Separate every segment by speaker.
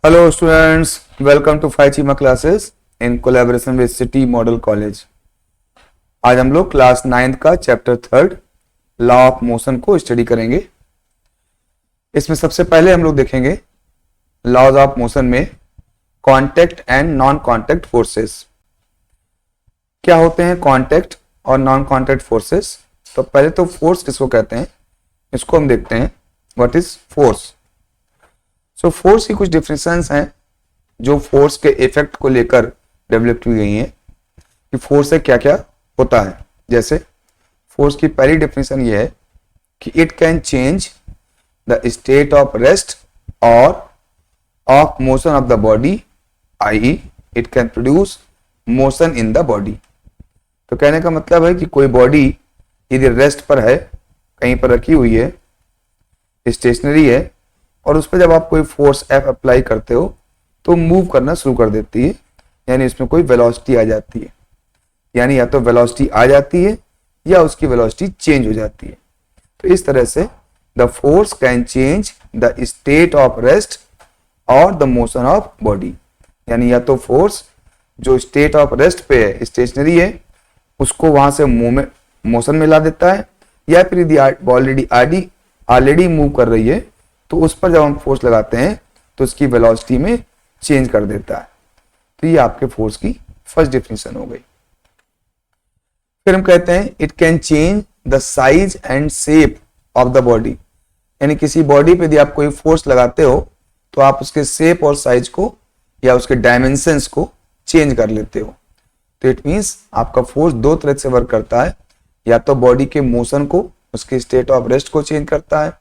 Speaker 1: Hello students, welcome to Faichima classes in collaboration with City Model College। आज हम लोग class 9th का chapter 3 law of motion को study करेंगे। इसमें सबसे पहले हम लोग देखेंगे लॉज ऑफ मोशन में contact and non contact forces. क्या होते हैं कॉन्टैक्ट और नॉन कॉन्टैक्ट फोर्सेस? तो पहले तो फोर्स किसको कहते हैं इसको हम देखते हैं। What is force? So force की कुछ डिफिनेशंस हैं जो फोर्स के इफेक्ट को लेकर डेवलप की गई हैं कि फोर्स से क्या क्या होता है। जैसे फोर्स की पहली डिफिनेशन ये है कि it can change the state of rest और of motion of the body, I it can produce motion in the body. तो कहने का मतलब है कि कोई बॉडी यदि रेस्ट पर है, कहीं पर रखी हुई है, स्टेशनरी है, और उस पर जब आप कोई फोर्स एफ अप्लाई करते हो तो मूव करना शुरू कर देती है, यानी इसमें कोई वेलोसिटी आ जाती है। यानी या तो वेलोसिटी आ जाती है या उसकी वेलोसिटी चेंज हो जाती है। तो इस तरह से the force can change the state of rest और द मोशन ऑफ बॉडी। यानी या तो फोर्स जो स्टेट ऑफ रेस्ट पे है, स्टेशनरी है, उसको वहां से मोशन में ला देता है, या फिर यदि ऑलरेडी मूव कर रही है तो उस पर जब हम फोर्स लगाते हैं तो उसकी वेलोसिटी में चेंज कर देता है। तो ये आपके फोर्स की फर्स्ट डेफिनेशन हो गई। फिर हम कहते हैं it can change the size and shape of the body. यानी किसी बॉडी पे यदि आप कोई फोर्स लगाते हो तो आप उसके शेप और साइज को या उसके डायमेंशंस को चेंज कर लेते हो। तो इट मीन्स आपका फोर्स दो तरह से वर्क करता है, या तो बॉडी के मोशन को, उसके स्टेट ऑफ रेस्ट को चेंज करता है,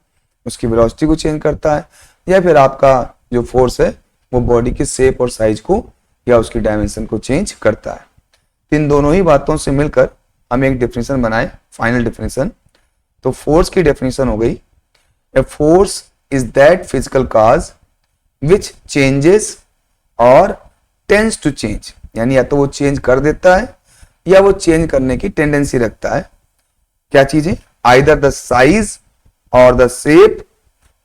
Speaker 1: उसकी वेलोसिटी को चेंज करता है, या फिर आपका जो फोर्स है वो बॉडी के शेप और साइज को या उसकी डायमेंशन को चेंज करता है। इन दोनों ही बातों से मिलकर हम एक डेफिनेशन बनाए, फाइनल डेफिनेशन। तो फोर्स की डेफिनेशन हो गई, a force is that physical cause which changes और टेंड्स टू चेंज। यानी या तो वो चेंज कर देता है या वो चेंज करने की टेंडेंसी रखता है। क्या चीजें? Either the size or the shape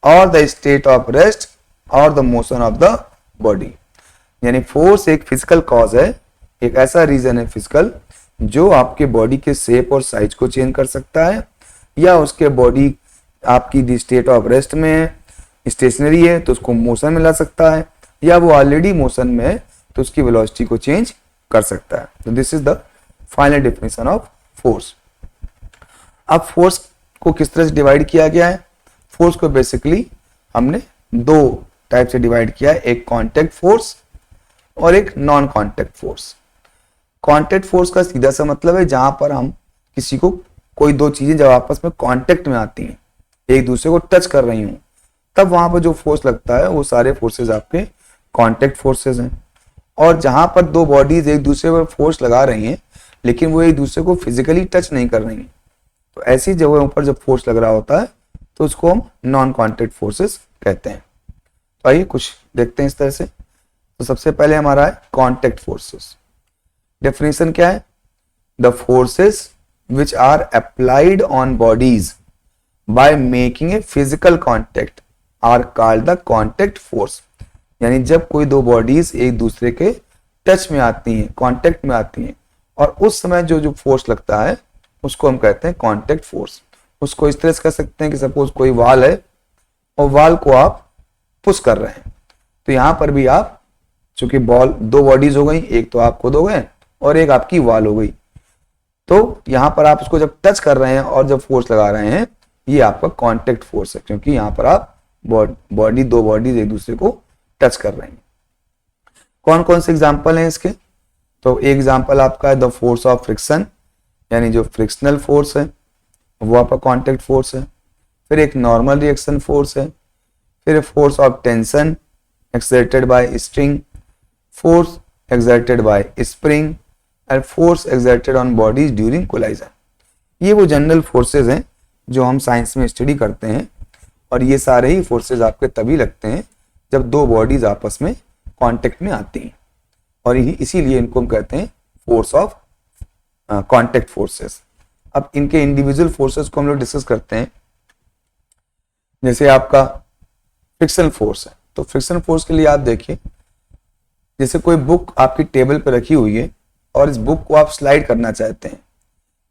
Speaker 1: or the state of rest or the motion of the body। यानी फोर्स एक फिजिकल कॉज है, एक ऐसा रीजन है फिजिकल जो आपके बॉडी के शेप और साइज को चेंज कर सकता है, या उसके बॉडी आपकी स्टेट ऑफ रेस्ट में है, स्टेशनरी है, तो उसको मोशन में ला सकता है, या वो ऑलरेडी मोशन में है तो उसकी वेलोसिटी को चेंज कर सकता है। तो this is the final definition of force. अब फोर्स को किस तरह से डिवाइड किया गया है? फोर्स को बेसिकली हमने दो टाइप से डिवाइड किया है, एक कांटेक्ट फोर्स और एक non contact force. Contact force का सीधा सा मतलब है जहां पर हम किसी को, कोई दो चीजें जब आपस में कांटेक्ट में आती हैं, एक दूसरे को टच कर रही हूं, तब वहां पर जो फोर्स लगता है वो सारे फोर्सेज आपके कांटेक्ट फोर्सेज हैं। और जहां पर दो बॉडीज एक दूसरे पर फोर्स लगा रही हैं लेकिन वो एक दूसरे को फिजिकली टच नहीं कर रही हैं, तो ऐसी जगहों पर जब फोर्स लग रहा होता है तो उसको हम नॉन कॉन्टैक्ट फोर्सेस कहते हैं। तो आइए कुछ देखते हैं इस तरह से। तो सबसे पहले हमारा है कॉन्टैक्ट फोर्सेस। डेफिनेशन क्या है? The forces which are applied on bodies by making a physical contact are called the contact force. यानी जब कोई दो बॉडीज एक दूसरे के टच में आती हैं, कॉन्टैक्ट में आती हैं, और उस समय जो फोर्स लगता है उसको हम कहते हैं कॉन्टैक्ट फोर्स। उसको इस तरह से कह सकते हैं कि सपोज कोई वाल है और वाल को आप पुश कर रहे हैं, तो यहां पर भी आप, चूंकि दो बॉडीज हो गई, एक तो आप खुद हो गए और एक आपकी वाल हो गई, तो यहां पर आप उसको जब टच कर रहे हैं और जब फोर्स लगा रहे हैं, ये आपका कॉन्टैक्ट फोर्स है, क्योंकि यहां पर आप दो बॉडीज एक दूसरे को टच कर रहे हैं। कौन कौन से एग्जाम्पल हैं इसके? तो एक एग्जाम्पल आपका है द फोर्स ऑफ फ्रिक्शन, यानी जो फ्रिक्शनल फोर्स है वो आपका कांटेक्ट फोर्स है। फिर एक नॉर्मल रिएक्शन फोर्स है, फिर force of tension exerted by string, force exerted by spring, and force exerted on bodies during collision. ये वो जनरल फोर्सेज हैं जो हम साइंस में स्टडी करते हैं, और ये सारे ही फोर्सेज आपके तभी लगते हैं जब दो बॉडीज आपस में कांटेक्ट में आती हैं, और इसीलिए इनको हम कहते हैं फोर्स ऑफ कॉन्टैक्ट फोर्सेस। अब इनके इंडिविजुअल फोर्सेस को हम लोग डिस्कस करते हैं। जैसे आपका फ्रिक्शनल फोर्स है, तो फ्रिक्शन फोर्स के लिए आप देखिए, जैसे कोई बुक आपकी टेबल पर रखी हुई है और इस बुक को आप स्लाइड करना चाहते हैं।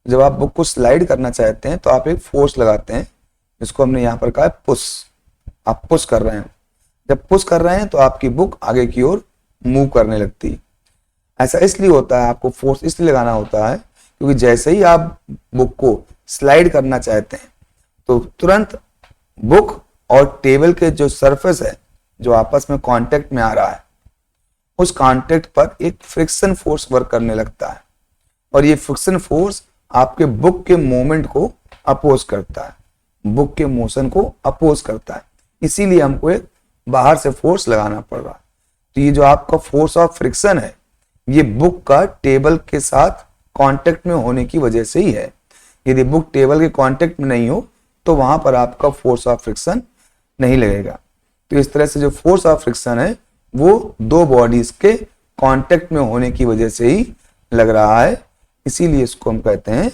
Speaker 1: जब आप बुक को स्लाइड करना चाहते हैं तो आप एक फोर्स लगाते हैं, जिसको हमने यहाँ पर कहा है पुश। आप पुश कर रहे हैं, जब पुश कर रहे हैं तो आपकी बुक आगे की ओर मूव करने लगती है। ऐसा इसलिए होता है, आपको फोर्स इसलिए लगाना होता है क्योंकि जैसे ही आप बुक को स्लाइड करना चाहते हैं तो तुरंत बुक और टेबल के जो सरफेस है जो आपस में कांटेक्ट में आ रहा है, उस कांटेक्ट पर एक फ्रिक्शन फोर्स वर्क करने लगता है और ये फ्रिक्शन फोर्स आपके बुक के मूवमेंट को अपोज करता है, बुक के मोशन को अपोज करता है। इसीलिए हमको एक बाहर से फोर्स लगाना पड़ रहा है। तो ये जो आपका फोर्स ऑफ फ्रिक्शन है, ये बुक का टेबल के साथ कांटेक्ट में होने की वजह से ही है। यदि बुक टेबल के कांटेक्ट में नहीं हो तो वहां पर आपका फोर्स ऑफ फ्रिक्शन नहीं लगेगा। तो इस तरह से जो फोर्स ऑफ फ्रिक्शन है वो दो बॉडीज के कांटेक्ट में होने की वजह से ही लग रहा है, इसीलिए इसको हम कहते हैं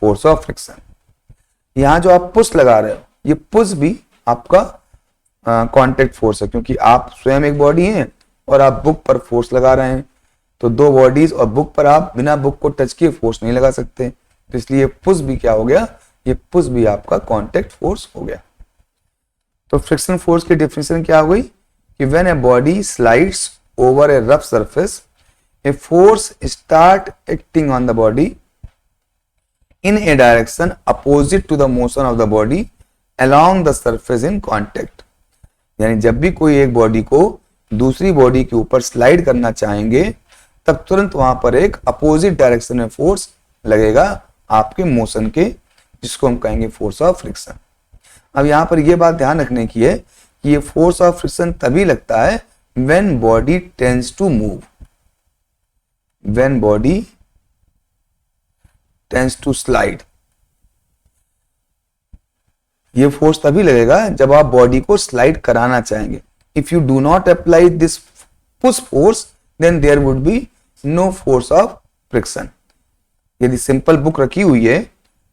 Speaker 1: फोर्स ऑफ फ्रिक्शन। यहां जो आप पुश लगा रहे हो, ये पुश भी आपका कांटेक्ट फोर्स है, क्योंकि आप स्वयं एक बॉडी हैं और आप बुक पर फोर्स लगा रहे हैं। तो दो बॉडीज और बुक पर आप बिना बुक को टच किए फोर्स नहीं लगा सकते, तो इसलिए पुश भी क्या हो गया, ये पुश भी आपका कांटेक्ट फोर्स हो गया। तो फ्रिक्शन फोर्स की डेफिनेशन क्या हो गई कि when a body slides over A rough surface, a force start acting on the body in a direction opposite to the motion of the body along the surface in contact। यानी जब भी कोई एक body को दूसरी body के ऊपर slide करना चाहेंगे तब तुरंत वहां पर एक अपोजिट डायरेक्शन में फोर्स लगेगा आपके मोशन के, जिसको हम कहेंगे फोर्स ऑफ फ्रिक्शन। अब यहां पर यह बात ध्यान रखने की है कि ये फोर्स ऑफ फ्रिक्शन तभी लगता है when body tends to move, when body tends to slide। ये फोर्स तभी लगेगा जब आप बॉडी को स्लाइड कराना चाहेंगे। If you do not apply this push force then there would be no force of friction. यदि सिंपल बुक रखी हुई है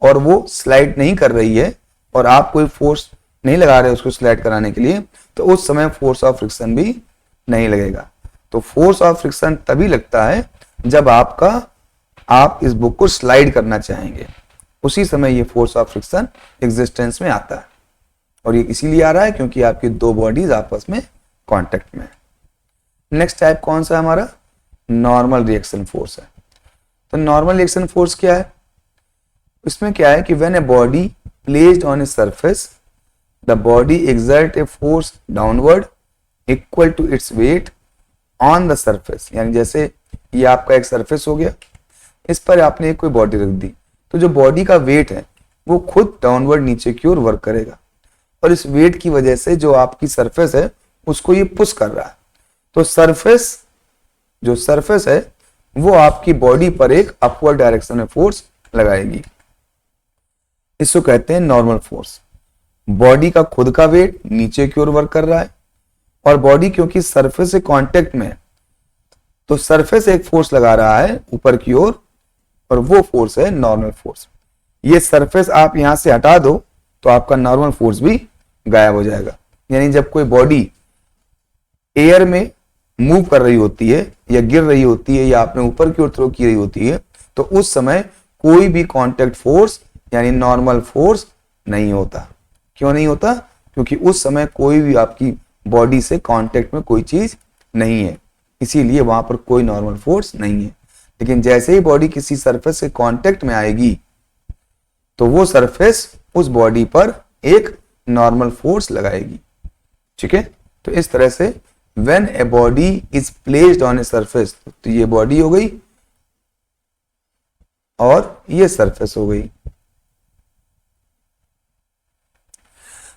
Speaker 1: और वो स्लाइड नहीं कर रही है और आप कोई फोर्स नहीं लगा रहे उसको स्लाइड कराने के लिए, तो उस समय फोर्स ऑफ फ्रिक्शन भी नहीं लगेगा। तो फोर्स ऑफ फ्रिक्शन तभी लगता है जब आप इस बुक को स्लाइड करना चाहेंगे, उसी समय ये फोर्स ऑफ फ्रिक्शन एग्जिस्टेंस में आता है। और ये इसीलिए आ रहा है क्योंकि आपकी दो बॉडीज आपस में कांटेक्ट में है। नेक्स्ट टाइप कौन सा है हमारा, नॉर्मल रिएक्शन फोर्स है। तो नॉर्मल रिएक्शन फोर्स क्या है, इसमें क्या है कि when a body placed on a surface the body exert a force downward equal to its weight on the surface. यानी जैसे ये आपका एक सरफेस हो गया, इस पर आपने एक कोई बॉडी रख दी, तो जो बॉडी का वेट है वो खुद डाउनवर्ड नीचे की ओर वर्क करेगा और इस वेट की वजह से जो आपकी सरफेस है उसको ये पुश कर रहा है। तो जो सरफेस है वो आपकी बॉडी पर एक अपवर्ड डायरेक्शन में फोर्स लगाएगी, इसको कहते हैं नॉर्मल फोर्स। बॉडी का खुद का वेट नीचे की ओर वर्क कर रहा है और बॉडी क्योंकि सरफेस से कांटेक्ट में है तो सरफेस एक फोर्स लगा रहा है ऊपर की ओर और वो फोर्स है नॉर्मल फोर्स। ये सरफेस आप यहां से हटा दो तो आपका नॉर्मल फोर्स भी गायब हो जाएगा। यानी जब कोई बॉडी एयर में मूव कर रही होती है या गिर रही होती है या आपने ऊपर की ओर थ्रो की रही होती है तो उस समय कोई भी कांटेक्ट फोर्स यानी नॉर्मल फोर्स नहीं होता। क्यों नहीं होता, क्योंकि उस समय कोई भी आपकी बॉडी से कांटेक्ट में कोई चीज नहीं है, इसीलिए वहां पर कोई नॉर्मल फोर्स नहीं है। लेकिन जैसे ही बॉडी किसी सरफेस से कांटेक्ट में आएगी तो वो सरफेस उस बॉडी पर एक नॉर्मल फोर्स लगाएगी। ठीक है, तो इस तरह से when a body is placed on a surface, तो ये बॉडी हो गई और ये सरफेस हो गई।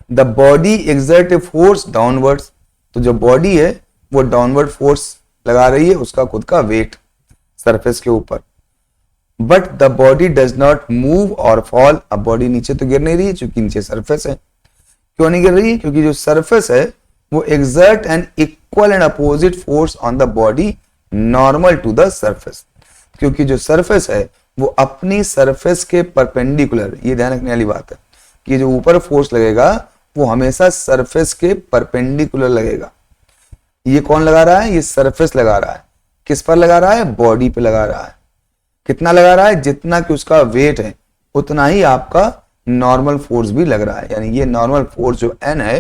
Speaker 1: The body exert a force downwards, तो जो बॉडी है वो डाउनवर्ड फोर्स लगा रही है, उसका खुद का वेट सरफेस के ऊपर। But the body does not move और फॉल। अब बॉडी नीचे तो गिर नहीं रही है क्योंकि नीचे सरफेस है। क्यों नहीं गिर रही है, क्योंकि जो सरफेस है वो exert an equal and opposite force on the body normal to the surface. क्योंकि जो सरफेस है वो अपनी सरफेस के परपेंडिकुलर, ये ध्यान रखने वाली बात है कि जो ऊपर फोर्स लगेगा वो हमेशा सरफेस के परपेंडिकुलर लगेगा। ये कौन लगा रहा है, ये सरफेस लगा रहा है। किस पर लगा रहा है, बॉडी पे लगा रहा है। कितना लगा रहा है, जितना कि उसका वेट है उतना ही आपका नॉर्मल फोर्स भी लग रहा है। यानी ये नॉर्मल फोर्स जो N है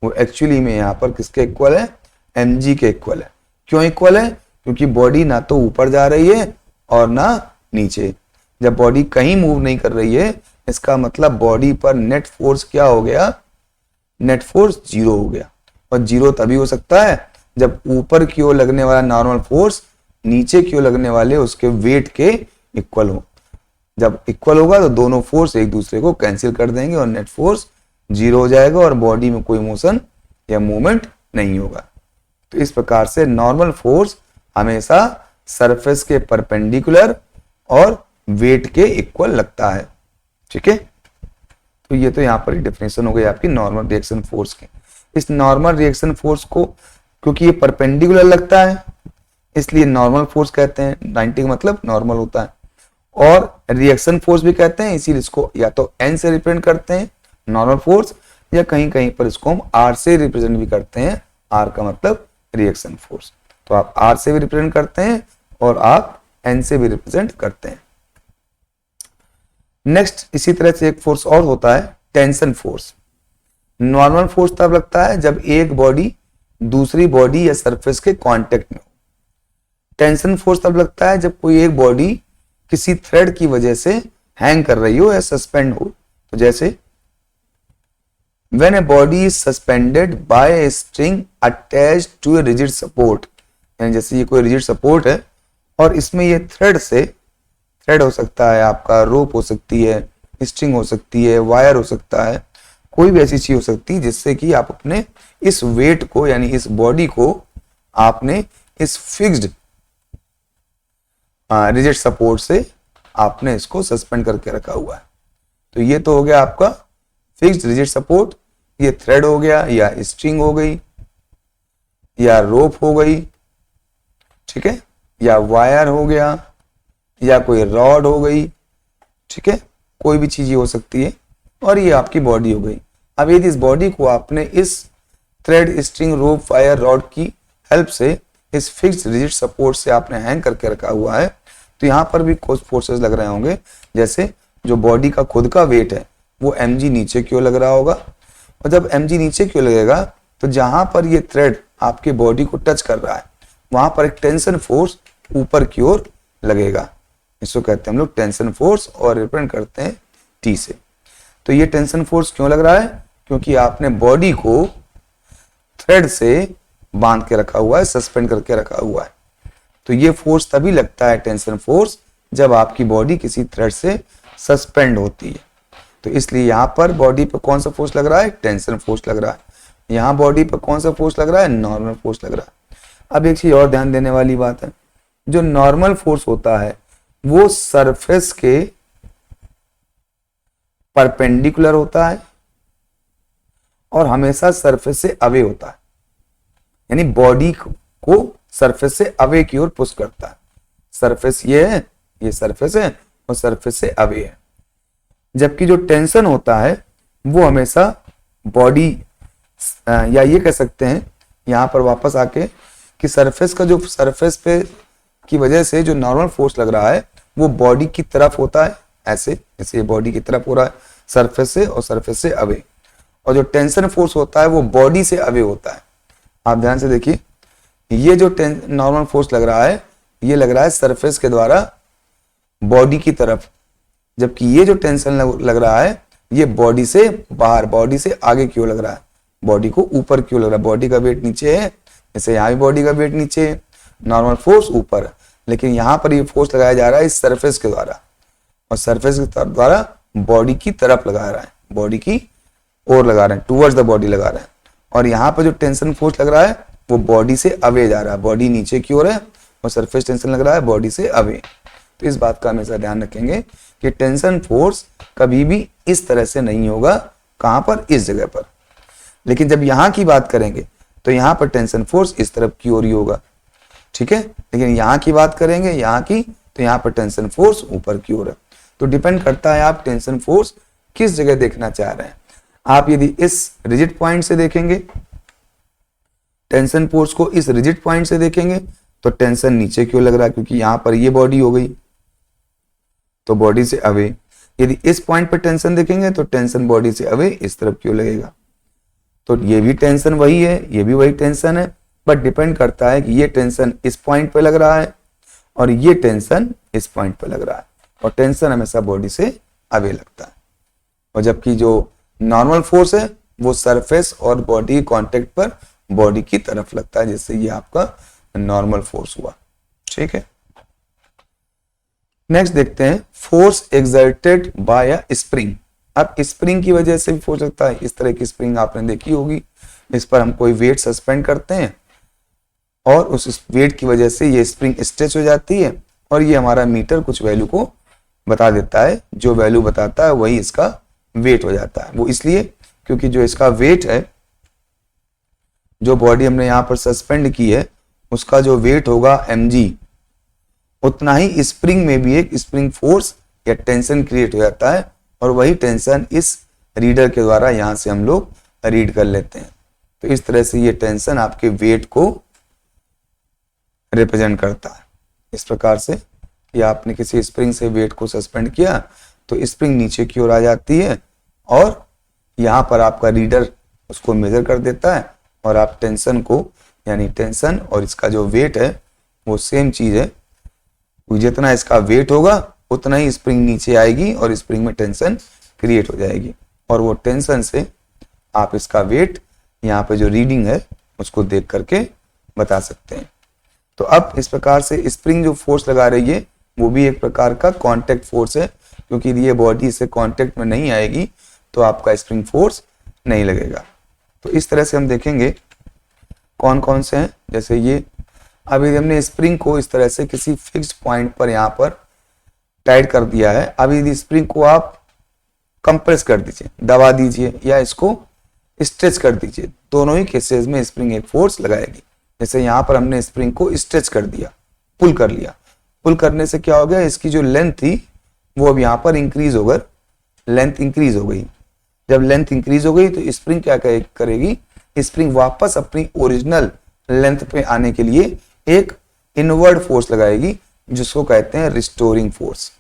Speaker 1: वो एक्चुअली में यहाँ पर किसके इक्वल है, mg के इक्वल है। क्यों इक्वल है, क्योंकि बॉडी ना तो ऊपर जा रही है और ना नीचे। जब बॉडी कहीं मूव नहीं कर रही है इसका मतलब बॉडी पर नेट फोर्स क्या हो गया, नेट फोर्स 0 हो गया। और 0 तभी हो सकता है जब ऊपर की ओर लगने वाला नॉर्मल फोर्स नीचे की ओर लगने वाले उसके वेट के इक्वल हो। जब इक्वल होगा तो दोनों फोर्स एक दूसरे को कैंसिल कर देंगे और नेट फोर्स 0 हो जाएगा और बॉडी में कोई मोशन या मूवमेंट नहीं होगा। तो इस प्रकार से नॉर्मल फोर्स हमेशा सरफेस के परपेंडिकुलर और वेट के इक्वल लगता है। ठीक है, तो ये तो यहाँ पर डेफिनेशन हो गई आपकी नॉर्मल रिएक्शन फोर्स की। इस नॉर्मल रिएक्शन फोर्स को क्योंकि ये परपेंडिकुलर लगता है इसलिए नॉर्मल फोर्स कहते हैं। 90 का मतलब नॉर्मल होता है। और रिएक्शन फोर्स भी कहते हैं, इसीलिए इसको या तो N से रिप्रेजेंट करते हैं नॉर्मल फोर्स, या कहीं कहीं पर इसको हम R से रिप्रेजेंट भी करते हैं। R का मतलब रिएक्शन फोर्स। तो आप R से भी रिप्रेजेंट करते हैं और आप N से भी रिप्रेजेंट करते हैं। नेक्स्ट इसी तरह से एक फोर्स और होता है टेंशन फोर्स। नॉर्मल फोर्स तब लगता है जब एक बॉडी दूसरी बॉडी या सरफेस के कांटेक्ट में हो। टेंशन फोर्स तब लगता है जब कोई एक बॉडी किसी थ्रेड की वजह से हैंग कर रही हो या सस्पेंड हो। तो जैसे when a body is suspended by a string attached to a rigid support, यानी जैसे ये कोई रिजिड सपोर्ट है और इसमें ये थ्रेड हो सकता है, आपका रोप हो सकती है, स्ट्रिंग हो सकती है, वायर हो सकता है, कोई भी ऐसी चीज हो सकती है जिससे कि आप अपने इस वेट को यानी इस बॉडी को आपने इस फिक्स्ड रिजिड सपोर्ट से आपने इसको सस्पेंड करके रखा हुआ है। तो ये तो हो गया आपका फिक्स्ड रिजिड सपोर्ट। ये थ्रेड हो गया या स्ट्रिंग हो गई या रोप हो गई, ठीक है, या वायर हो गया या कोई रॉड हो गई, ठीक है, कोई भी चीज हो सकती है। और ये आपकी बॉडी हो गई। अब यदि इस बॉडी को आपने इस थ्रेड, स्ट्रिंग, रोप, वायर, रॉड की हेल्प से इस फिक्स्ड रिजिड सपोर्ट से आपने हैंग करके रखा हुआ है, तो यहां पर भी कुछ फोर्सेस लग रहे होंगे। जैसे जो बॉडी का खुद का वेट है वो mg नीचे क्यों लग रहा होगा, और जब mg नीचे क्यों लगेगा तो जहां पर ये थ्रेड आपके बॉडी को टच कर रहा है वहां पर एक टेंशन फोर्स ऊपर की ओर लगेगा। इसको कहते हैं हम लोग टेंशन फोर्स और रिप्रेजेंट करते हैं T से। तो ये टेंशन फोर्स क्यों लग रहा है, क्योंकि आपने बॉडी को थ्रेड से बांध के रखा हुआ है, सस्पेंड करके रखा हुआ है। तो ये फोर्स तभी लगता है टेंशन फोर्स जब आपकी बॉडी किसी थ्रेड से सस्पेंड होती है। तो इसलिए यहाँ पर बॉडी पर कौन सा फोर्स लग रहा है, टेंशन फोर्स लग रहा है। यहाँ बॉडी पर कौन सा फोर्स लग रहा है, नॉर्मल फोर्स लग रहा है। अब एक चीज और ध्यान देने वाली बात है, जो नॉर्मल फोर्स होता है वो सरफेस के परपेंडिकुलर होता है और हमेशा सरफेस से अवे होता है। यानी बॉडी को सरफेस से अवे की ओर पुश करता है। सरफेस ये है, ये सरफेस है और सरफेस से अवे है। जबकि जो टेंशन होता है वो हमेशा बॉडी या ये कह सकते हैं यहां पर वापस आके कि सरफेस का जो सरफेस पे की वजह से जो नॉर्मल फोर्स लग रहा है वो बॉडी की तरफ होता है, ऐसे जैसे ये बॉडी की तरफ हो रहा है सरफेस से और सरफेस से अवे। और जो टेंशन फोर्स होता है वो बॉडी से अवे होता है। आप ध्यान से देखिए, ये जो नॉर्मल फोर्स लग रहा है ये लग रहा है सरफेस के द्वारा बॉडी की तरफ, जबकि ये जो टेंशन लग रहा है ये बॉडी से बाहर, बॉडी से आगे की ओर लग रहा है, बॉडी को ऊपर की ओर लग रहा है। बॉडी का वेट नीचे है, जैसे यहाँ भी बॉडी का वेट नीचे है, नॉर्मल फोर्स ऊपर है, लेकिन यहाँ पर ये फोर्स लगाया जा रहा है इस सरफेस के द्वारा और सरफेस के द्वारा बॉडी की तरफ लगा रहा है, बॉडी की ओर लगा रहे हैं, टूवर्ड्स द बॉडी लगा रहे हैं। और यहाँ पर जो टेंशन फोर्स लग रहा है वो बॉडी से अवे जा रहा है, बॉडी नीचे की ओर है और सरफेस टेंशन लग रहा है बॉडी से अवे। तो इस बात का हमेशा ध्यान रखेंगे कि टेंशन फोर्स कभी भी इस तरह से नहीं होगा, कहां पर, इस जगह पर। लेकिन जब यहां की बात करेंगे तो यहां पर टेंशन फोर्स इस तरफ की ओर ही होगा, ठीक है। लेकिन यहां की बात करेंगे यहां की, तो यहां पर टेंशन फोर्स ऊपर की ओर है। तो डिपेंड करता है आप टेंशन फोर्स किस जगह देखना चाह रहे हैं। आप यदि इस रिजिड पॉइंट से देखेंगे टेंशन फोर्स को इस रिजिड पॉइंट से देखेंगे तो टेंशन नीचे क्यों लग रहा है, क्योंकि यहां पर ये बॉडी हो गई तो बॉडी से अवे। यदि इस पॉइंट पर टेंशन देखेंगे तो टेंशन बॉडी से अवे इस तरफ क्यों लगेगा। तो ये भी टेंशन वही है, ये भी वही टेंशन है, बट डिपेंड करता है कि ये टेंशन इस पॉइंट पे लग रहा है और ये टेंशन इस पॉइंट पे लग रहा है, और टेंशन हमेशा बॉडी से अवे लगता है। और जबकि जो नॉर्मल फोर्स है वो सरफेस और बॉडी कांटेक्ट पर बॉडी की तरफ लगता है, जिससे ये आपका नॉर्मल फोर्स हुआ। ठीक है, नेक्स्ट देखते हैं force exerted by a spring. अब स्प्रिंग की वजह से भी फोर्स लगता है। इस तरह की स्प्रिंग आपने देखी होगी, इस पर हम कोई वेट सस्पेंड करते हैं और उस वेट की वजह से ये स्प्रिंग स्ट्रेच हो जाती है और ये हमारा मीटर कुछ वैल्यू को बता देता है, जो वैल्यू बताता है वही इसका वेट हो जाता है। वो इसलिए क्योंकि जो इसका वेट है, जो बॉडी हमने यहाँ पर सस्पेंड की है उसका जो वेट होगा mg, उतना ही स्प्रिंग में भी एक स्प्रिंग फोर्स या टेंशन क्रिएट हो जाता है, और वही टेंशन इस रीडर के द्वारा यहां से हम लोग रीड कर लेते हैं। तो इस तरह से ये टेंशन आपके वेट को रिप्रेजेंट करता है। इस प्रकार से या आपने किसी स्प्रिंग से वेट को सस्पेंड किया तो स्प्रिंग नीचे की ओर आ जाती है और यहाँ पर आपका रीडर उसको मेजर कर देता है, और आप टेंशन को, यानी टेंशन और इसका जो वेट है वो सेम चीज है। जितना इसका वेट होगा उतना ही स्प्रिंग नीचे आएगी और स्प्रिंग में टेंशन क्रिएट हो जाएगी, और वो टेंशन से आप इसका वेट यहाँ पे जो रीडिंग है उसको देख करके बता सकते हैं। तो अब इस प्रकार से स्प्रिंग जो फोर्स लगा रही है वो भी एक प्रकार का कांटेक्ट फोर्स है, क्योंकि ये बॉडी से कांटेक्ट में नहीं आएगी तो आपका स्प्रिंग फोर्स नहीं लगेगा। तो इस तरह से हम देखेंगे कौन कौन से हैं। जैसे ये अभी हमने स्प्रिंग को इस तरह से किसी फिक्स्ड पॉइंट पर यहाँ पर टाइट कर दिया है। अभी यदि स्प्रिंग को आप कंप्रेस कर दीजिए, दबा दीजिए या इसको स्ट्रेच कर दीजिए, दोनों ही केसेस में स्प्रिंग एक फोर्स लगाएगी। जैसे यहाँ पर हमने स्प्रिंग को स्ट्रेच कर दिया, पुल कर लिया, पुल करने से क्या हो गया, इसकी जो लेंथ थी वो अब यहाँ पर इंक्रीज होकर लेंथ इंक्रीज हो गई। जब लेंथ इंक्रीज हो गई तो स्प्रिंग क्या करेगी, स्प्रिंग वापस अपनी ओरिजिनल लेंथ पे आने के लिए एक इनवर्ड फोर्स लगाएगी, जिसको कहते हैं रिस्टोरिंग फोर्स।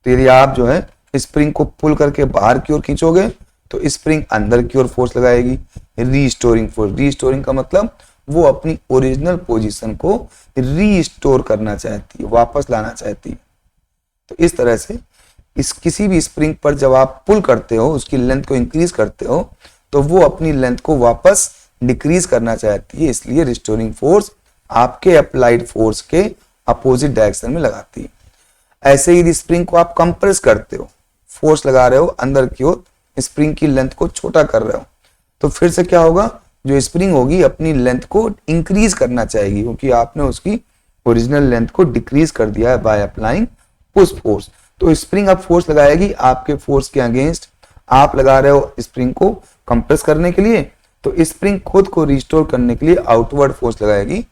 Speaker 1: तो यदि आप जो है स्प्रिंग को पुल करके बाहर की ओर खींचोगे तो स्प्रिंग अंदर की ओर फोर्स लगाएगी, रीस्टोरिंग फोर्स। रीस्टोरिंग का मतलब वो अपनी ओरिजिनल पोजीशन को रीस्टोर करना चाहती है, वापस लाना चाहती है। तो इस तरह से इस किसी भी स्प्रिंग पर जब आप पुल करते हो, उसकी लेंथ को इंक्रीज करते हो, तो वो अपनी लेंथ को वापस डिक्रीज करना चाहती है, इसलिए रिस्टोरिंग फोर्स आपके अप्लाइड फोर्स के अपोजिट डायरेक्शन में लगाती है। ऐसे ही स्प्रिंग को आप कंप्रेस करते हो, फोर्स लगा रहे हो अंदर की ओर, स्प्रिंग की लेंथ को छोटा कर रहे हो, तो फिर से क्या होगा, जो स्प्रिंग होगी अपनी लेंथ को इंक्रीज करना चाहेगी, क्योंकि आपने उसकी ओरिजिनल लेंथ को डिक्रीज कर दिया है बाय अप्लाइंग पुश फोर्स। तो स्प्रिंग अब फोर्स लगाएगी आपके फोर्स के अगेंस्ट। आप लगा रहे हो स्प्रिंग को कंप्रेस करने के लिए, तो स्प्रिंग खुद को रिस्टोर करने के लिए आउटवर्ड फोर्स लगाएगी,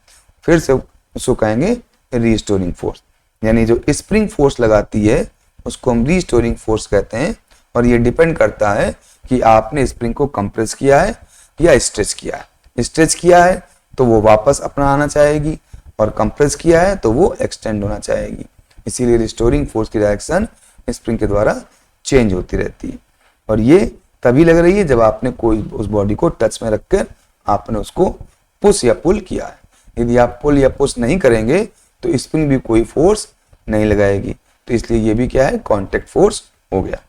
Speaker 1: फिर से उसको कहेंगे रिस्टोरिंग फोर्स। यानी जो स्प्रिंग फोर्स लगाती है उसको हम रिस्टोरिंग फोर्स कहते हैं, और ये डिपेंड करता है कि आपने स्प्रिंग को कंप्रेस किया है या स्ट्रेच किया है। स्ट्रेच किया है तो वो वापस अपना आना चाहेगी, और कंप्रेस किया है तो वो एक्सटेंड होना चाहेगी। इसीलिए रिस्टोरिंग फोर्स की डायरेक्शन स्प्रिंग के द्वारा चेंज होती रहती है, और ये तभी लग रही है जब आपने कोई उस बॉडी को टच में रखकर आपने उसको पुश या पुल किया है। यदि आप पुल या पुश नहीं करेंगे तो स्प्रिंग भी कोई फोर्स नहीं लगाएगी, तो इसलिए ये भी क्या है, कॉन्टेक्ट फोर्स हो गया।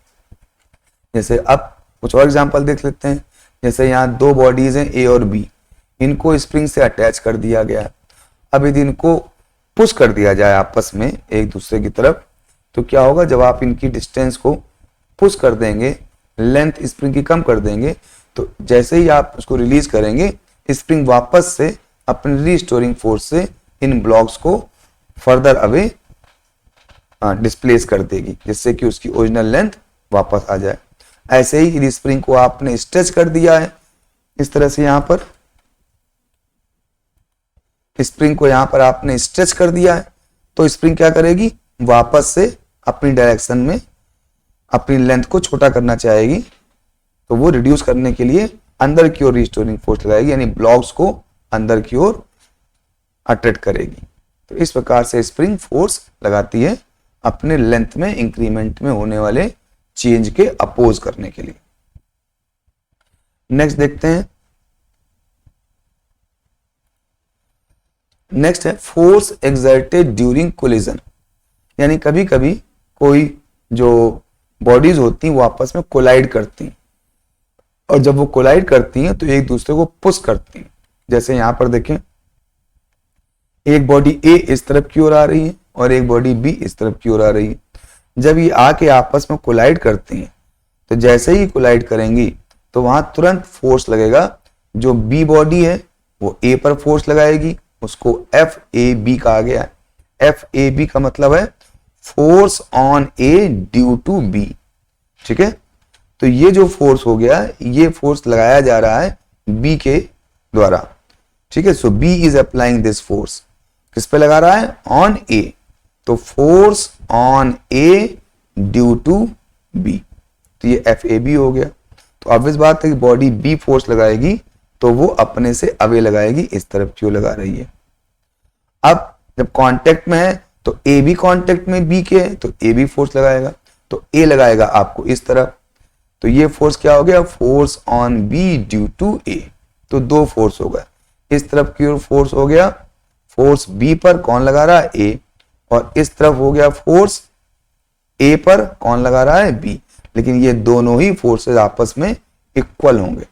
Speaker 1: जैसे अब कुछ और एग्जांपल देख लेते हैं। जैसे यहाँ दो बॉडीज हैं ए और बी, इनको स्प्रिंग से अटैच कर दिया गया। अब यदि इनको पुश कर दिया जाए आपस में एक दूसरे की तरफ, तो क्या होगा, जब आप इनकी डिस्टेंस को पुश कर देंगे, लेंथ स्प्रिंग की कम कर देंगे, तो जैसे ही आप उसको रिलीज करेंगे, स्प्रिंग वापस से अपनी रिस्टोरिंग फोर्स से इन ब्लॉक्स को फर्दर अवे डिस्प्लेस कर देगी, जिससे कि उसकी ओरिजिनल लेंथ वापस आ जाए। ऐसे ही यदि स्प्रिंग को आपने स्ट्रेच कर दिया है, इस तरह से यहां पर स्प्रिंग को यहां पर आपने स्ट्रेच कर दिया है, तो स्प्रिंग क्या करेगी, वापस से अपनी डायरेक्शन में अपनी लेंथ को छोटा करना चाहेगी, तो वो रिड्यूस करने के लिए अंदर की ओर रिस्टोरिंग फोर्स लगाएगी, यानी ब्लॉक्स को अंदर की ओर अट्रैक्ट करेगी। तो इस प्रकार से स्प्रिंग फोर्स लगाती है अपने लेंथ में इंक्रीमेंट में होने वाले चेंज के अपोज करने के लिए। नेक्स्ट देखते हैं, नेक्स्ट है फोर्स एक्सर्टेड ड्यूरिंग कोलिजन। यानी कभी कभी कोई जो बॉडीज होती हैं वो आपस में कोलाइड करती हैं, और जब वो कोलाइड करती हैं तो एक दूसरे को पुश करती हैं। जैसे यहां पर देखें, एक बॉडी ए इस तरफ की ओर आ रही है और एक बॉडी बी इस तरफ की ओर आ रही है। जब ये आके आपस में कोलाइड करती हैं तो जैसे ही कोलाइड करेंगी तो वहां तुरंत फोर्स लगेगा। जो बी बॉडी है वो ए पर फोर्स लगाएगी, उसको एफ ए बी कहा गया है। एफ ए बी का मतलब है force on A due to B. ठीक है, तो ये जो फोर्स हो गया, ये फोर्स लगाया जा रहा है बी के द्वारा। ठीक है, so B is applying this force. किस पे लगा रहा है? On A. तो force on A due to B, तो ये एफ ए बी हो गया। तो ऑब्वियस बात है कि बॉडी बी फोर्स लगाएगी तो वो अपने से अवे लगाएगी, इस तरफ क्यों लगा रही है। अब जब कांटेक्ट में है तो ए भी कांटेक्ट में बी के है तो ए भी फोर्स लगाएगा, तो ए लगाएगा आपको इस तरफ। तो ये फोर्स क्या हो गया? Force on B due to A. तो दो फोर्स हो गए, इस तरफ की ओर फोर्स हो गया, फोर्स बी पर कौन लगा रहा है? ए। और इस तरफ हो गया फोर्स ए पर कौन लगा रहा है? बी। लेकिन ये दोनों ही फोर्सेस आपस में इक्वल होंगे।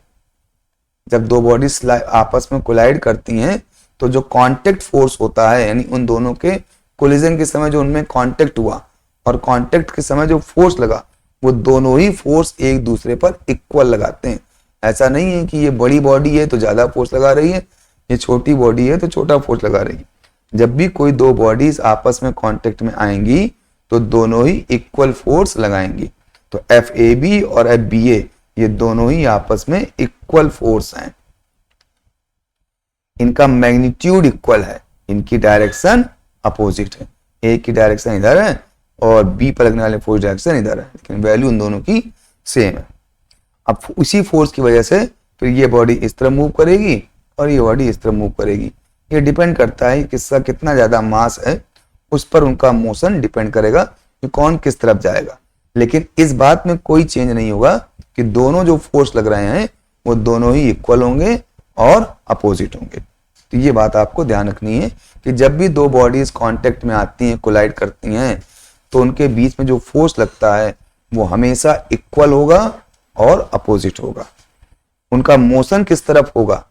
Speaker 1: जब दो बॉडीज आपस में कोलाइड करती हैं तो जो कांटेक्ट फोर्स होता है, यानी उन दोनों के कोलिजन के समय जो उनमें कांटेक्ट हुआ और कांटेक्ट के समय जो फोर्स लगा, वो दोनों ही फोर्स एक दूसरे पर इक्वल लगाते हैं। ऐसा नहीं है कि ये बड़ी बॉडी है तो ज्यादा फोर्स लगा रही है, ये छोटी बॉडी है तो छोटा फोर्स लगा रही है। जब भी कोई दो बॉडीज आपस में कांटेक्ट में आएंगी तो दोनों ही इक्वल फोर्स लगाएंगी। तो एफ ए बी और एफ बी ए ये दोनों ही आपस में इक्वल फोर्स हैं। इनका मैग्नीट्यूड इक्वल है, इनकी डायरेक्शन अपोजिट है। ए की डायरेक्शन इधर है और बी पर लगने वाले फोर्स डायरेक्शन इधर है, लेकिन वैल्यू उन दोनों की सेम है। अब उसी फोर्स की वजह से फिर ये बॉडी इस तरह मूव करेगी और ये बॉडी इस तरह मूव करेगी। ये डिपेंड करता है किसका कितना ज्यादा मास है, उस पर उनका मोशन डिपेंड करेगा कि कौन किस तरफ जाएगा। लेकिन इस बात में कोई चेंज नहीं होगा कि दोनों जो फोर्स लग रहे हैं वो दोनों ही इक्वल होंगे और अपोजिट होंगे। तो ये बात आपको ध्यान रखनी है कि जब भी दो बॉडीज कांटेक्ट में आती हैं, कोलाइड करती हैं, तो उनके बीच में जो फोर्स लगता है वो हमेशा इक्वल होगा और अपोजिट होगा। उनका मोशन किस तरफ होगा,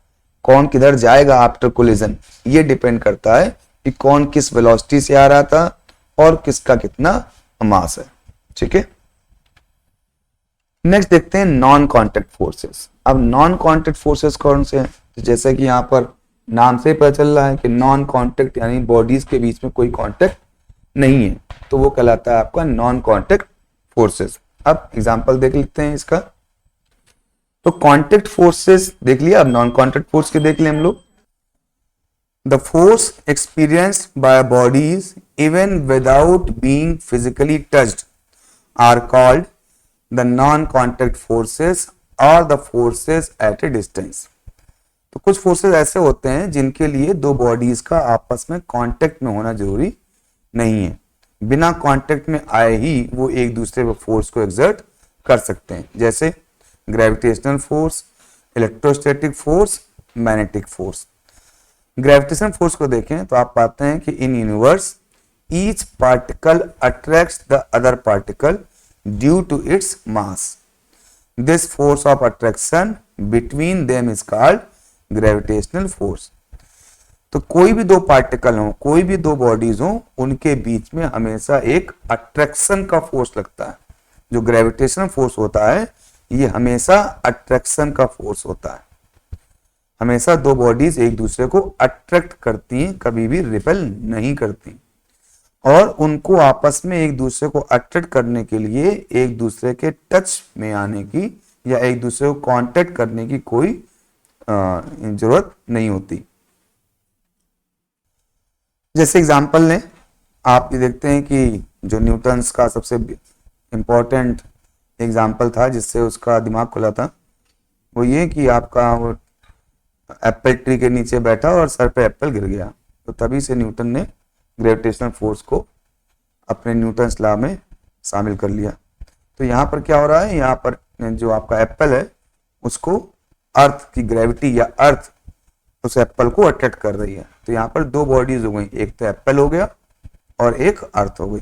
Speaker 1: कौन किधर जाएगा आफ्टर कोलिजन, ये डिपेंड करता है कि कौन किस वेलोसिटी से आ रहा था और किसका कितना मास है। ठीक है, नेक्स्ट देखते हैं नॉन कांटेक्ट फोर्सेस। अब नॉन कांटेक्ट फोर्सेस कौन से हैं? तो जैसे कि यहां पर नाम से पता चल रहा है कि नॉन कांटेक्ट यानी बॉडीज के बीच में कोई कांटेक्ट नहीं है, तो वो कहलाता है आपका नॉन कांटेक्ट फोर्सेस। अब एग्जांपल देख लेते हैं इसका। तो कांटेक्ट फोर्सेस देख लिया, अब नॉन कांटेक्ट फोर्स के देख ले हम लोग। The force experienced by bodies even without being physically touched are called the non contact forces और the forces at a distance. तो कुछ फोर्सेस ऐसे होते हैं जिनके लिए दो बॉडीज का आपस में कांटेक्ट में होना जरूरी नहीं है, बिना कांटेक्ट में आए ही वो एक दूसरे पर फोर्स को एक्सर्ट कर सकते हैं। जैसे gravitational force, electrostatic force, magnetic force. Gravitational force को देखें तो आप पाते हैं कि in universe each particle attracts the other particle due to its mass. This force of attraction between them is called gravitational force. तो कोई भी दो पार्टिकल हो, कोई भी दो बॉडीज हो, उनके बीच में हमेशा एक अट्रैक्शन का फोर्स लगता है। जो ग्रेविटेशनल फोर्स होता है ये हमेशा अट्रैक्शन का फोर्स होता है। हमेशा दो बॉडीज एक दूसरे को अट्रैक्ट करती हैं, कभी भी रिपेल नहीं करती। और उनको आपस में एक दूसरे को अट्रैक्ट करने के लिए एक दूसरे के टच में आने की या एक दूसरे को कांटेक्ट करने की कोई जरूरत नहीं होती। जैसे एग्जांपल लें, आप ये देखते हैं कि जो न्यूटन्स का सबसे इंपॉर्टेंट एग्जाम्पल था जिससे उसका दिमाग खुला था, वो ये कि आपका एप्पल ट्री के नीचे बैठा और सर पे एप्पल गिर गया, तो तभी से न्यूटन ने ग्रेविटेशनल फोर्स को अपने न्यूटन लॉ में शामिल कर लिया। तो यहाँ पर क्या हो रहा है, यहाँ पर जो आपका एप्पल है उसको अर्थ की ग्रेविटी या अर्थ उस एप्पल को अट्रैक्ट कर रही है। तो यहाँ पर दो बॉडीज हो गई, एक तो एप्पल हो गया और एक अर्थ हो गई,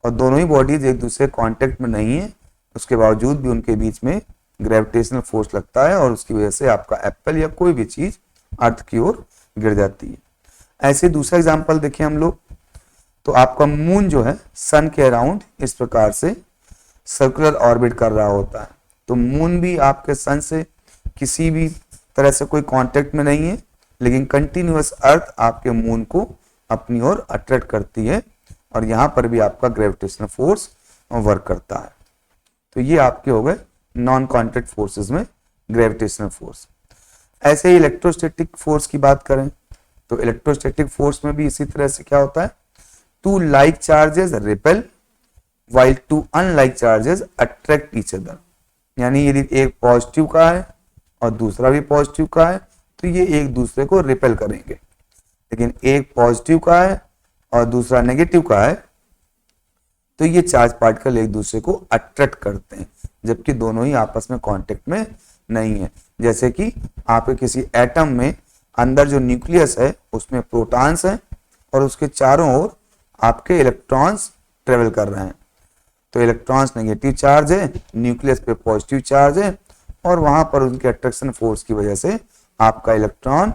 Speaker 1: और दोनों ही बॉडीज एक दूसरे कांटेक्ट में नहीं है, उसके बावजूद भी उनके बीच में ग्रेविटेशनल फोर्स लगता है और उसकी वजह से आपका एप्पल या कोई भी चीज अर्थ की ओर गिर जाती है। ऐसे दूसरा एग्जांपल देखिए हम लोग, तो आपका मून जो है सन के अराउंड इस प्रकार से सर्कुलर ऑर्बिट कर रहा होता है। तो मून भी आपके सन से किसी भी तरह से कोई कांटेक्ट में नहीं है, लेकिन कंटिन्यूअस अर्थ आपके मून को अपनी ओर अट्रैक्ट करती है, और यहां पर भी आपका ग्रेविटेशनल फोर्स वर्क करता है। तो ये आपके हो गए नॉन कांटेक्ट फोर्सेस में ग्रेविटेशनल फोर्स। ऐसे ही इलेक्ट्रोस्टैटिक फोर्स की बात करें तो इलेक्ट्रोस्टैटिक फोर्स में भी इसी तरह से क्या होता है, two like charges repel while two unlike charges attract each other। यानी यदि एक पॉजिटिव का है और दूसरा भी पॉजिटिव का है तो ये एक दूसरे को रिपेल करेंगे, लेकिन एक पॉजिटिव का है और दूसरा नेगेटिव का है तो ये चार्ज पार्टिकल एक दूसरे को अट्रैक्ट करते हैं, जबकि दोनों ही आपस में कांटेक्ट में नहीं है। जैसे कि आपके किसी एटम में अंदर जो न्यूक्लियस है उसमें प्रोटॉन्स हैं और उसके चारों ओर आपके इलेक्ट्रॉन्स ट्रेवल कर रहे हैं। तो इलेक्ट्रॉन्स नेगेटिव चार्ज है, न्यूक्लियस पे पॉजिटिव चार्ज है, और वहां पर उनके अट्रैक्शन फोर्स की वजह से आपका इलेक्ट्रॉन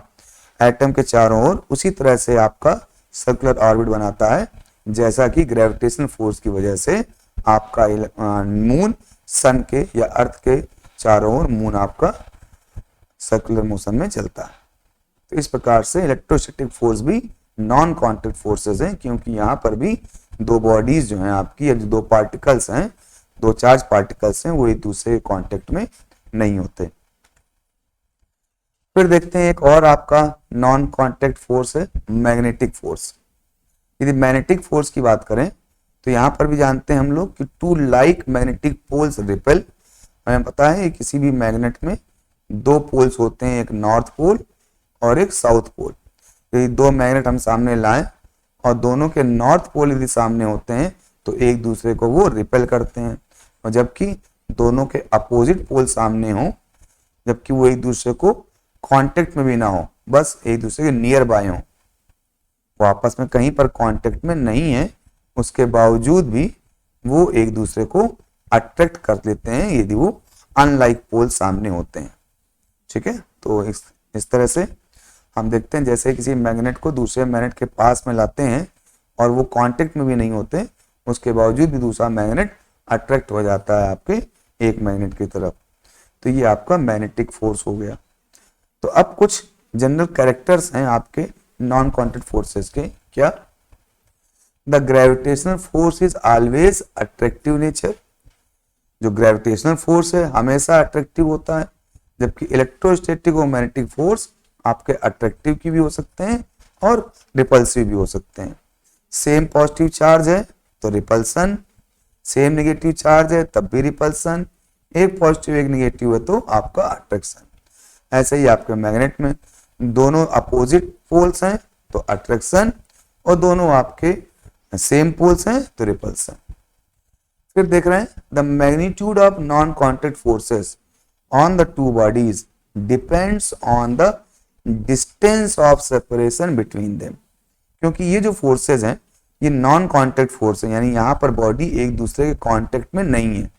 Speaker 1: एटम के चारों ओर उसी तरह से आपका सर्कुलर ऑर्बिट बनाता है जैसा कि ग्रेविटेशनल फोर्स की वजह से आपका मून सन के या अर्थ के चारों ओर मून आपका सर्कुलर मोशन में चलता है। तो इस प्रकार से इलेक्ट्रोस्टैटिक फोर्स भी नॉन कांटेक्ट फोर्सेस हैं, क्योंकि यहाँ पर भी दो बॉडीज जो हैं आपकी, या दो पार्टिकल्स हैं, दो चार्ज पार्टिकल्स हैं, वो एक दूसरे कांटेक्ट में नहीं होते। फिर देखते हैं एक और आपका नॉन कांटेक्ट फोर्स है मैग्नेटिक फोर्स। यदि मैग्नेटिक फोर्स की बात करें तो यहां पर भी जानते हैं हम लोग कि two like magnetic poles repel. हमें पता है किसी भी मैग्नेट में दो पोल्स होते हैं, एक नॉर्थ पोल और एक साउथ पोल। यदि दो मैग्नेट हम सामने लाएं और दोनों के नॉर्थ पोल यदि सामने होते हैं तो एक दूसरे को वो रिपेल करते हैं, और जबकि दोनों के अपोजिट पोल सामने हो, जबकि वो एक दूसरे को कांटेक्ट में भी ना हो, बस एक दूसरे के नियर बाय हो, वो आपस में कहीं पर कांटेक्ट में नहीं है, उसके बावजूद भी वो एक दूसरे को अट्रैक्ट कर लेते हैं यदि वो अनलाइक पोल सामने होते हैं। ठीक है, तो इस तरह से हम देखते हैं जैसे किसी मैग्नेट को दूसरे मैग्नेट के पास में लाते हैं और वो कांटेक्ट में भी नहीं होते, उसके बावजूद भी दूसरा मैग्नेट अट्रैक्ट हो जाता है आपके एक मैग्नेट की तरफ। तो ये आपका मैग्नेटिक फोर्स हो गया। तो अब कुछ जनरल कैरेक्टर्स हैं आपके नॉन कांटेक्ट फोर्सेस के। क्या? The gravitational force is always attractive nature. जो ग्रेविटेशनल फोर्स है हमेशा अट्रैक्टिव होता है, जबकि इलेक्ट्रोस्टैटिक और मैग्नेटिक फोर्स आपके अट्रैक्टिव की भी हो सकते हैं और रिपल्सिव भी हो सकते हैं। सेम पॉजिटिव चार्ज है तो रिपल्सन, सेम नेगेटिव चार्ज है तब भी रिपल्सन, एक पॉजिटिव एक नेगेटिव है तो आपका अट्रैक्शन। ऐसे ही आपके मैग्नेट में दोनों अपोजिट पोल्स हैं तो अट्रैक्शन, और दोनों आपके सेम पोल्स हैं तो रिपल्सन। फिर देख रहे हैं the magnitude of non contact forces on the two bodies depends on the distance of separation between them. क्योंकि ये जो फोर्सेस हैं ये नॉन कांटेक्ट फोर्स है, यानी यहाँ पर बॉडी एक दूसरे के कांटेक्ट में नहीं है,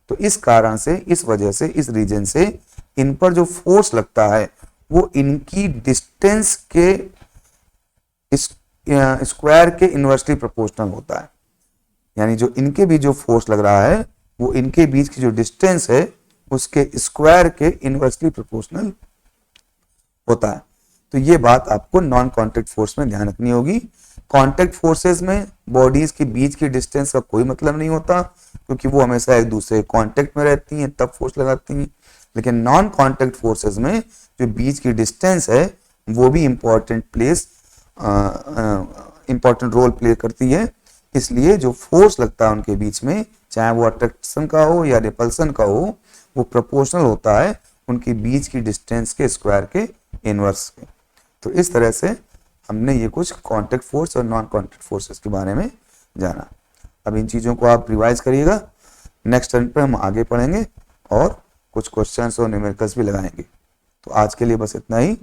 Speaker 1: तो इस कारण से, इस वजह से, इस रीजन से इन पर जो फोर्स लगता है वो इनकी डिस्टेंस के स्क्वायर के इनवर्सली प्रोपोर्शनल होता है। यानी जो इनके बीच जो फोर्स लग रहा है वो इनके बीच की जो डिस्टेंस है उसके स्क्वायर के इनवर्सली प्रोपोर्शनल होता है। तो ये बात आपको नॉन कांटेक्ट फोर्स में ध्यान रखनी होगी। कांटेक्ट फोर्सेस में बॉडीज के बीच की डिस्टेंस का कोई मतलब नहीं होता, क्योंकि वो हमेशा एक दूसरे कांटेक्ट में रहती हैं तब फोर्स लगाती हैं। लेकिन नॉन कांटेक्ट फोर्सेस में जो बीच की डिस्टेंस है वो भी इंपॉर्टेंट रोल प्ले करती है। इसलिए जो फोर्स लगता है उनके बीच में, चाहे वो अट्रैक्शन का हो या रिपल्सन का हो, वो प्रोपोर्शनल होता है उनके बीच की डिस्टेंस के स्क्वायर के इनवर्स के। तो इस तरह से हमने ये कुछ कॉन्टैक्ट फोर्स और नॉन कॉन्टैक्ट फोर्सेस के बारे में जाना। अब इन चीज़ों को आप रिवाइज करिएगा, नेक्स्ट टर्न पे हम आगे पढ़ेंगे और कुछ क्वेश्चंस और न्यूमेरिकल्स भी लगाएंगे। तो आज के लिए बस इतना ही।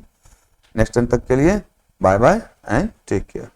Speaker 1: नेक्स्ट टर्न तक के लिए bye bye and take care.